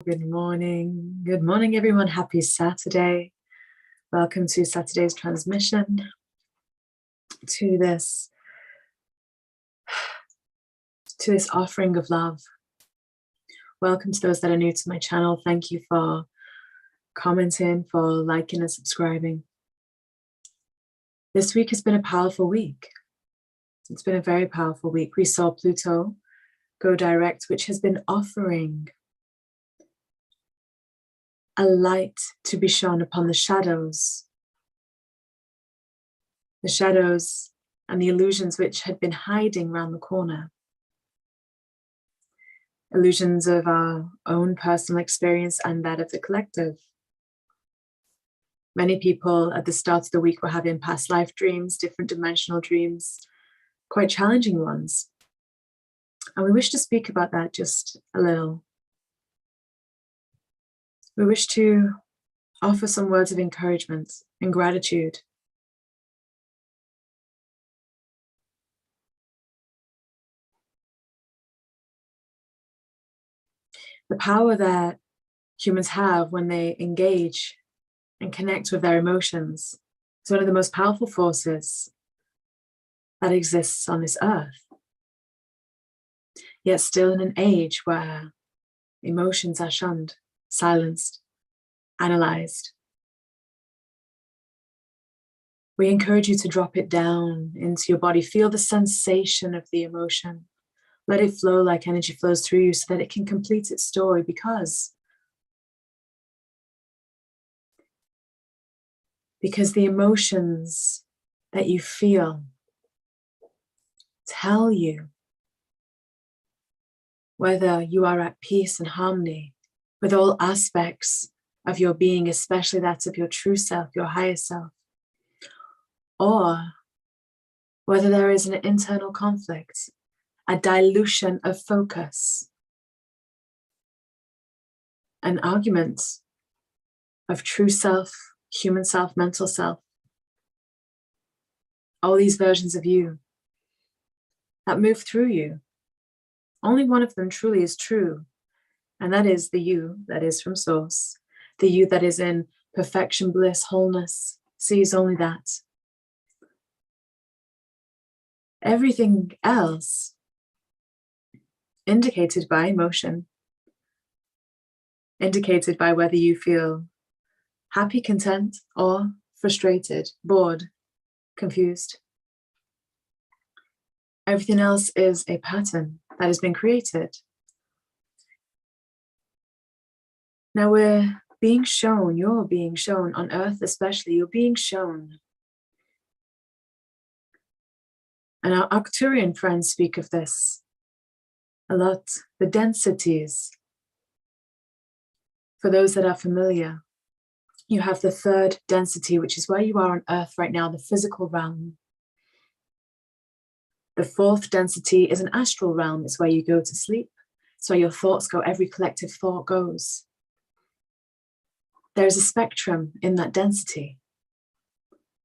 Good morning. Good morning, everyone. Happy Saturday. Welcome to Saturday's transmission to this offering of love. Welcome to those that are new to my channel. Thank you for commenting, for liking and subscribing. This week has been a powerful week. It's been a very powerful week. We saw Pluto go direct, which has been offering a light to be shone upon the shadows and the illusions which had been hiding around the corner. Illusions of our own personal experience and that of the collective. Many people at the start of the week were having past life dreams, different dimensional dreams, quite challenging ones. And we wish to speak about that just a little. We wish to offer some words of encouragement and gratitude. The power that humans have when they engage and connect with their emotions is one of the most powerful forces that exists on this earth. Yet still in an age where emotions are shunned, silenced, analyzed. We encourage you to drop it down into your body. Feel the sensation of the emotion. Let it flow like energy flows through you so that it can complete its story, because the emotions that you feel tell you whether you are at peace and harmony with all aspects of your being, especially that of your true self, your higher self, or whether there is an internal conflict, a dilution of focus, an argument of true self, human self, mental self. All these versions of you that move through you. Only one of them truly is true, and that is the you that is from source, the you that is in perfection, bliss, wholeness, sees only that. Everything else indicated by emotion, indicated by whether you feel happy, content, or frustrated, bored, confused. Everything else is a pattern that has been created. Now we're being shown, you're being shown on earth especially, you're being shown. And our Arcturian friends speak of this a lot, the densities. For those that are familiar, you have the third density, which is where you are on earth right now, the physical realm. The fourth density is an astral realm. It's where you go to sleep. It's where your thoughts go. Every collective thought goes. There's a spectrum in that density.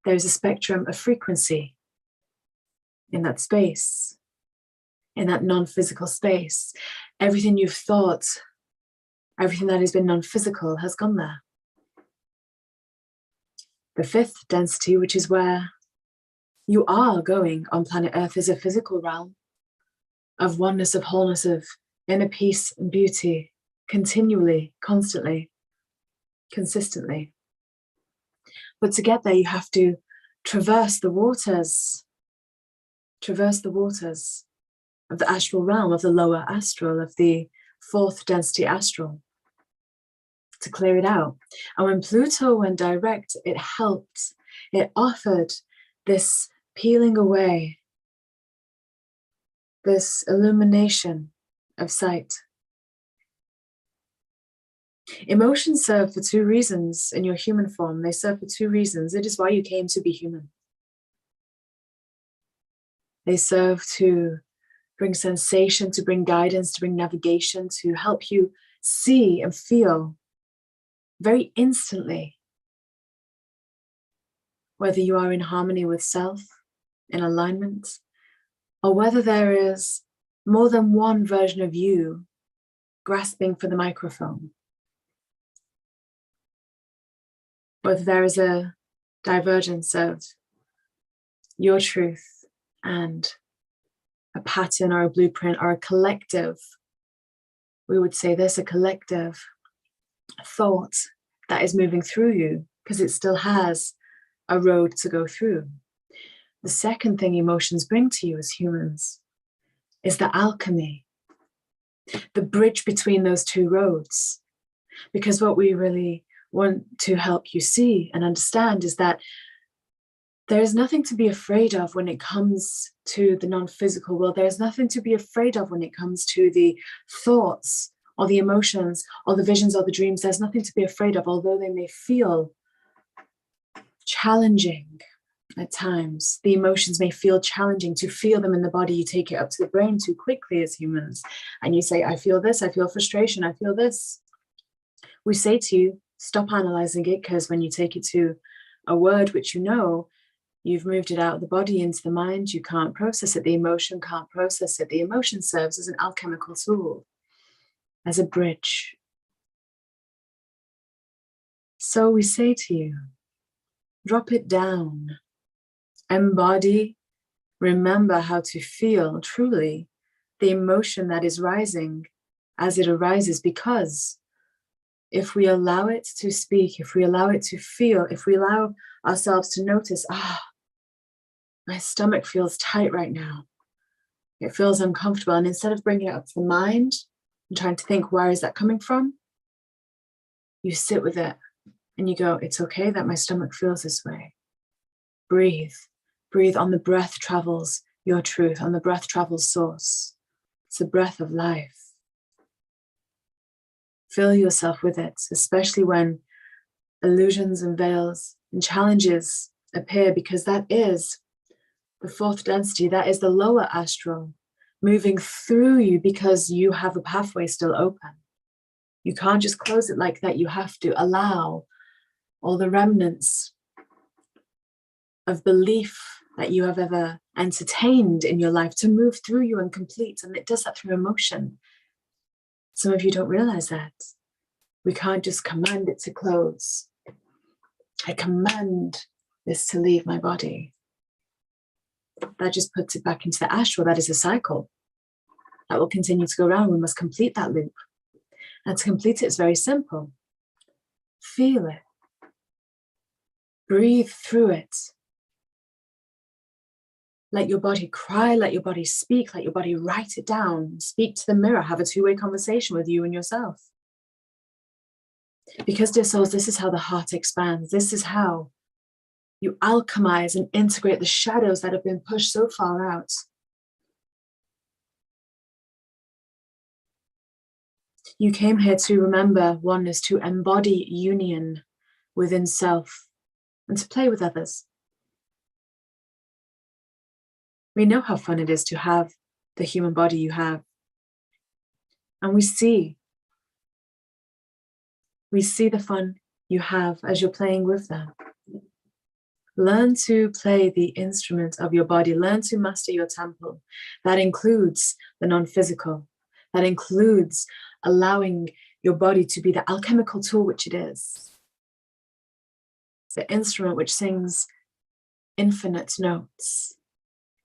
There's a spectrum of frequency in that space, in that non-physical space. Everything you've thought, everything that has been non-physical has gone there. The fifth density, which is where you are going on planet Earth, is a physical realm of oneness, of wholeness, of inner peace and beauty, continually, constantly, consistently. But to get there, you have to traverse the waters of the astral realm, of the lower astral, of the fourth density astral, to clear it out. And when Pluto went direct, it helped. It offered this peeling away, this illumination of sight. Emotions serve for two reasons in your human form. They serve for two reasons. It is why you came to be human. They serve to bring sensation, to bring guidance, to bring navigation, to help you see and feel very instantly whether you are in harmony with self, in alignment, or whether there is more than one version of you grasping for the microphone, whether there is a divergence of your truth and a pattern or a blueprint or a collective, we would say this, a collective thought that is moving through you, because it still has a road to go through. The second thing emotions bring to you as humans is the alchemy, the bridge between those two roads. Because what we really want to help you see and understand is that there is nothing to be afraid of when it comes to the non-physical world. There is nothing to be afraid of when it comes to the thoughts or the emotions or the visions or the dreams. There's nothing to be afraid of, although they may feel challenging at times. The emotions may feel challenging to feel them in the body. You take it up to the brain too quickly as humans, and you say, I feel this, I feel frustration, I feel this. We say to you, stop analyzing it, because when you take it to a word which you know, you've moved it out of the body into the mind, you can't process it. The emotion can't process it. The emotion serves as an alchemical tool, as a bridge. So we say to you, drop it down, embody, remember how to feel truly the emotion that is rising as it arises, because if we allow it to speak, if we allow it to feel, if we allow ourselves to notice, my stomach feels tight right now, it feels uncomfortable, and instead of bringing it up to the mind and trying to think, where is that coming from? You sit with it and you go, it's okay that my stomach feels this way. Breathe. Breathe. On the breath travels your truth. On the breath travels source. It's the breath of life. Fill yourself with it, especially when illusions and veils and challenges appear, because that is the fourth density, that is the lower astral moving through you, because you have a pathway still open. You can't just close it like that. You have to allow all the remnants of belief that you have ever entertained in your life to move through you and complete. And it does that through emotion. Some of you don't realize that. We can't just command it to close. I command this to leave my body. That just puts it back into the astral. That is a cycle that will continue to go around. We must complete that loop. And to complete it is very simple. Feel it. Breathe through it. Let your body cry, let your body speak, let your body write it down. Speak to the mirror, have a two-way conversation with you and yourself. Because, dear souls, this is how the heart expands. This is how you alchemize and integrate the shadows that have been pushed so far out. You came here to remember oneness, to embody union within self, and to play with others. We know how fun it is to have the human body you have. And we see the fun you have as you're playing with them. Learn to play the instrument of your body. Learn to master your temple. That includes the non-physical. That includes allowing your body to be the alchemical tool which it is. The instrument which sings infinite notes,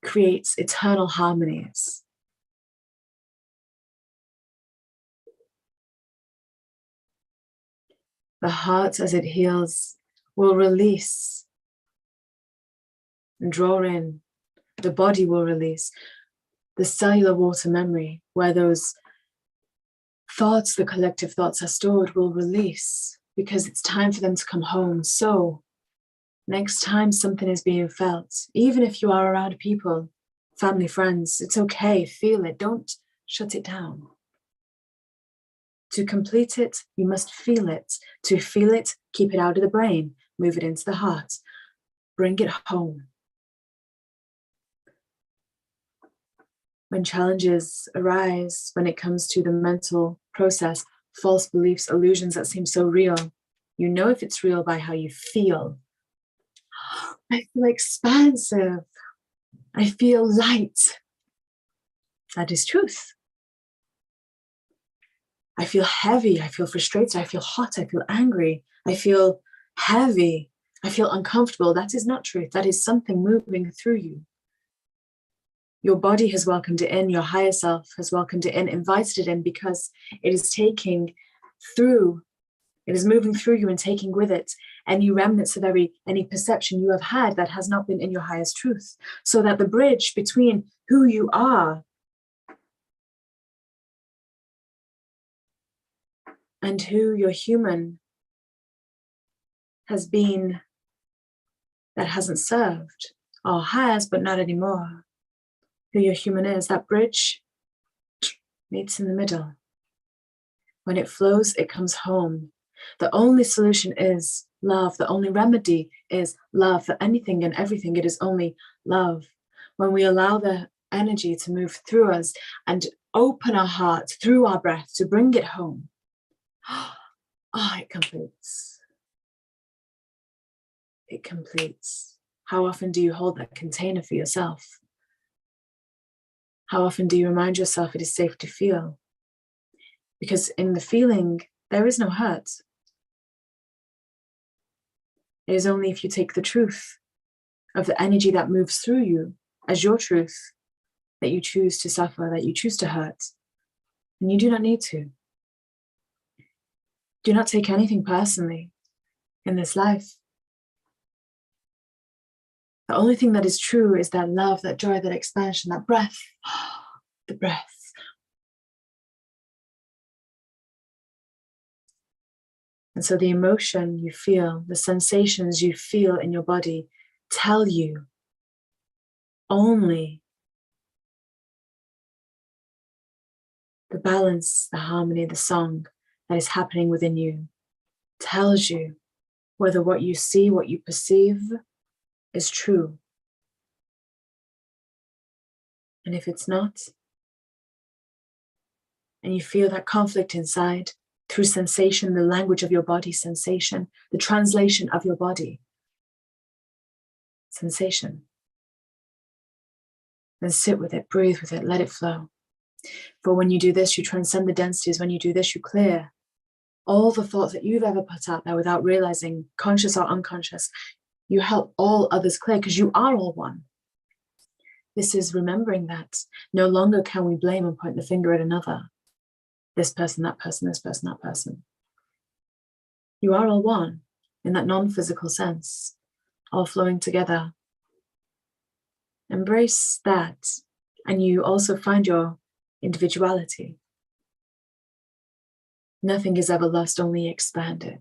creates eternal harmonies. The heart, as it heals, will release and draw in. The body will release. The cellular water memory, where those thoughts, the collective thoughts are stored, will release, because it's time for them to come home. So next time something is being felt, even if you are around people, family, friends, it's okay, feel it, don't shut it down. To complete it, you must feel it. To feel it, keep it out of the brain, move it into the heart, bring it home. When challenges arise, when it comes to the mental process, false beliefs, illusions that seem so real, you know if it's real by how you feel. I feel expansive. I feel light. That is truth. I feel heavy. I feel frustrated. I feel hot. I feel angry. I feel heavy. I feel uncomfortable. That is not truth. That is something moving through you. Your body has welcomed it in. Your higher self has welcomed it in, invited it in, because it is taking through, it is moving through you and taking with it any remnants of any perception you have had that has not been in your highest truth, so that the bridge between who you are and who your human has been, that hasn't served, or has, but not anymore, who your human is, that bridge meets in the middle. When it flows, it comes home. The only solution is love. The only remedy is love. For anything and everything, it is only love. When we allow the energy to move through us and open our hearts through our breath to bring it home, it completes. It completes. How often do you hold that container for yourself? How often do you remind yourself it is safe to feel? Because in the feeling, there is no hurt. It is only if you take the truth of the energy that moves through you as your truth that you choose to suffer, that you choose to hurt. And you do not need to. Do not take anything personally in this life. The only thing that is true is that love, that joy, that expansion, that breath, the breath. And so the emotion you feel, the sensations you feel in your body tell you only the balance, the harmony, the song that is happening within you tells you whether what you see, what you perceive is true. And if it's not, and you feel that conflict inside through sensation, the language of your body, sensation, the translation of your body, sensation, then sit with it, breathe with it, let it flow. For when you do this, you transcend the densities. When you do this, you clear all the thoughts that you've ever put out there without realizing, conscious or unconscious. You help all others clear because you are all one. This is remembering that no longer can we blame and point the finger at another. This person, that person, this person, that person. You are all one in that non-physical sense, all flowing together. Embrace that, and you also find your individuality. Nothing is ever lost, only expanded.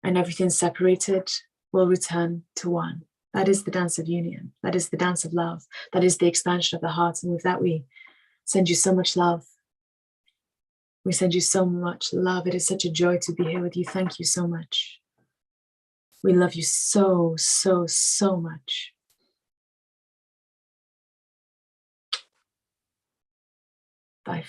And everything separated will return to one. That is the dance of union. That is the dance of love. That is the expansion of the heart. And with that, we send you so much love. We send you so much love. It is such a joy to be here with you. Thank you so much. We love you so, so, so much. Bye.